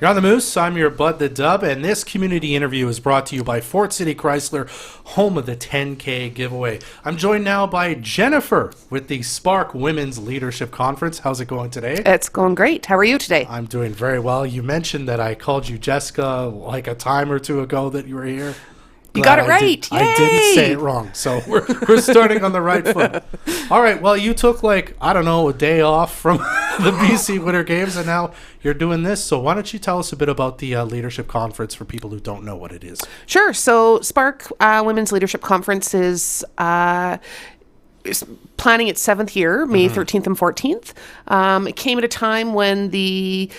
You're on the Moose. I'm your Bud the Dub, and this community interview is brought to you by Fort City Chrysler, home of the 10K giveaway. I'm joined now by Jennifer with the SPARC Women's Leadership Conference. How's it going today? It's going great. How are you today? I'm doing very well. You mentioned that I called you Jessica like a time or two ago that you were here. You got it right. I didn't say it wrong, so we're starting on the right foot. All right, well, you took a day off from the BC Winter Games, and now you're doing this. So why don't you tell us a bit about the Leadership Conference for people who don't know what it is? Sure. So SPARC Women's Leadership Conference is planning its 7th year, May 13th and 14th. It came at a time when the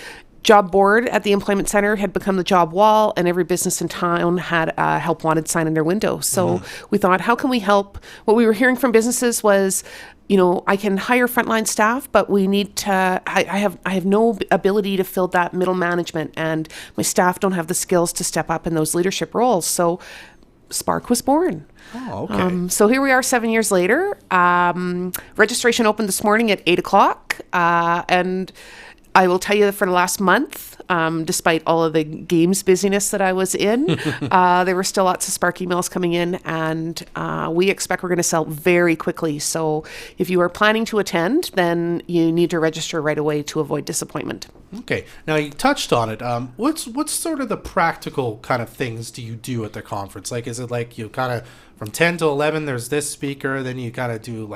job board at the employment center had become the job wall, and every business in town had a help wanted sign in their window. So we thought, how can we help? What we were hearing from businesses was, I can hire frontline staff, but we need to, I have no ability to fill that middle management, and my staff don't have the skills to step up in those leadership roles. So SPARC was born. Oh, okay. So here we are 7 years later. Registration opened this morning at 8 o'clock, and I will tell you that for the last month, despite all of the games busyness that I was in, there were still lots of SPARC emails coming in, and we expect we're going to sell very quickly. So if you are planning to attend, then you need to register right away to avoid disappointment. Okay. Now, you touched on it. What's sort of the practical kind of things do you do at the conference? Like, is it like you kind of from 10 to 11, there's this speaker, then you got to do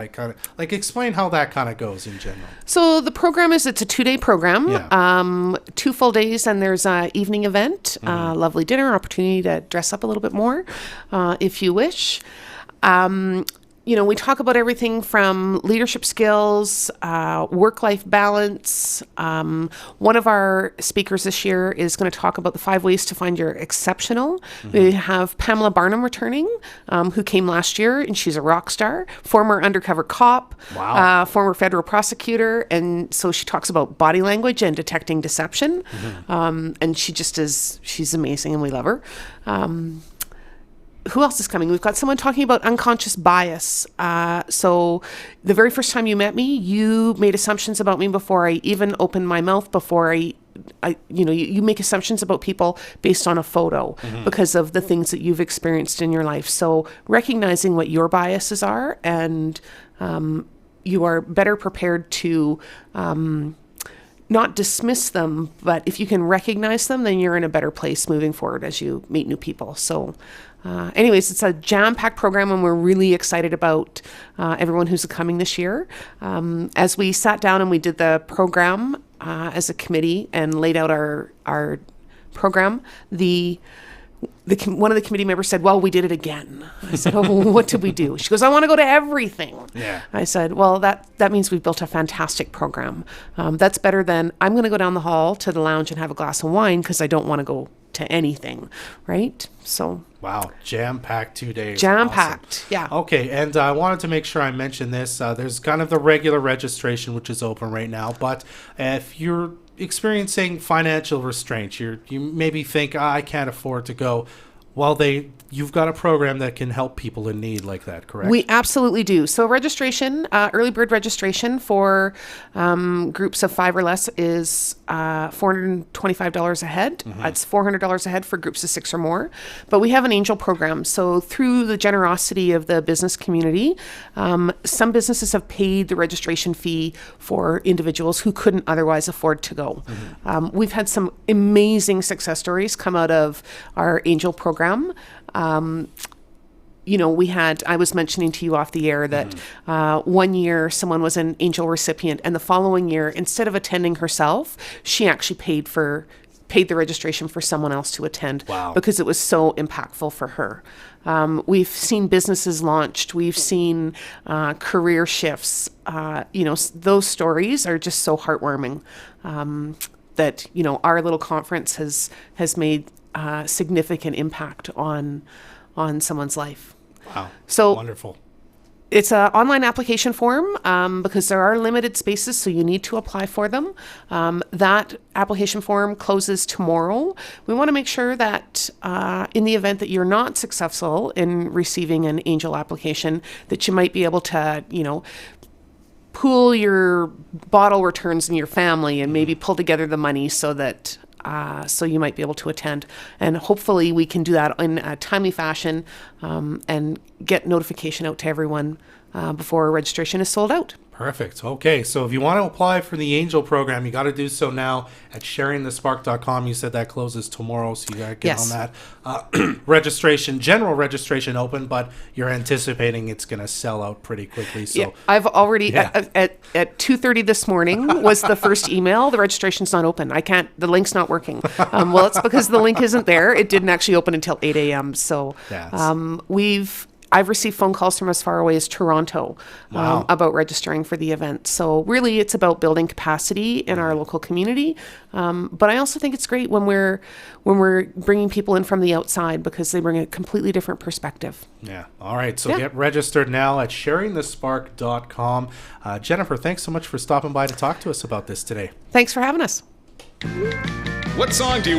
explain how that kind of goes in general. So the program it's a 2-day program, Yeah. 2 full days, and there's an evening event, lovely dinner, opportunity to dress up a little bit more if you wish. We talk about everything from leadership skills, work-life balance. One of our speakers this year is going to talk about the 5 ways to find your exceptional. We have Pamela Barnum returning, who came last year, and she's a rock star, former undercover cop, Wow. Former federal prosecutor. And so she talks about body language and detecting deception. And she's amazing, and we love her. Who else is coming? We've got someone talking about unconscious bias. So the very first time you met me, you made assumptions about me before I even opened my mouth, before you make assumptions about people based on a photo because of the things that you've experienced in your life. So recognizing what your biases are, and you are better prepared to not dismiss them, but if you can recognize them, then you're in a better place moving forward as you meet new people. So anyways, it's a jam-packed program, and we're really excited about everyone who's coming this year. As we sat down and we did the program as a committee and laid out our program, one of the committee members said, "Well, we did it again." I said, "Oh, what did we do?" She goes, "I want to go to everything." Yeah. I said, "Well, that means we've built a fantastic program. That's better than I'm going to go down the hall to the lounge and have a glass of wine because I don't want to go to anything," right? So. Wow, jam-packed 2 days. Jam-packed, Awesome. yeah. Okay, and I wanted to make sure I mentioned this. There's kind of the regular registration, which is open right now, but if you're experiencing financial restraints, you maybe think, I can't afford to go. Well, you've got a program that can help people in need like that, correct? We absolutely do. So registration, early bird registration for groups of 5 or less is $425 a head. It's $400 a head for groups of 6 or more. But we have an angel program. So through the generosity of the business community, some businesses have paid the registration fee for individuals who couldn't otherwise afford to go. We've had some amazing success stories come out of our angel program. I was mentioning to you off the air that 1 year someone was an angel recipient, and the following year, instead of attending herself, she actually paid the registration for someone else to attend. Wow. Because it was so impactful for her. We've seen businesses launched. We've seen career shifts. Those stories are just so heartwarming that, our little conference has made significant impact on someone's life. Wow. So wonderful. It's an online application form because there are limited spaces, so you need to apply for them. That application form closes tomorrow. We want to make sure that in the event that you're not successful in receiving an angel application, that you might be able to, pool your bottle returns in your family and maybe pull together the money so that so you might be able to attend. And hopefully we can do that in a timely fashion and get notification out to everyone before registration is sold out. Perfect. Okay, so if you want to apply for the Angel program, you got to do so now at sharingthespark.com. You said that closes tomorrow, so you got to get Yes. on that. General registration open, but you're anticipating it's going to sell out pretty quickly. So Yeah, I've already Yeah. at 2:30 this morning was the first email. The registration's not open. I can't. The link's not working. Well, it's because the link isn't there. It didn't actually open until 8 a.m. So Yes. I've received phone calls from as far away as Toronto Wow. about registering for the event. So really, it's about building capacity in our local community. But I also think it's great when we're bringing people in from the outside because they bring a completely different perspective. Yeah. All right. So Yeah. get registered now at sharingthespark.com. Jennifer, thanks so much for stopping by to talk to us about this today. Thanks for having us. What song do you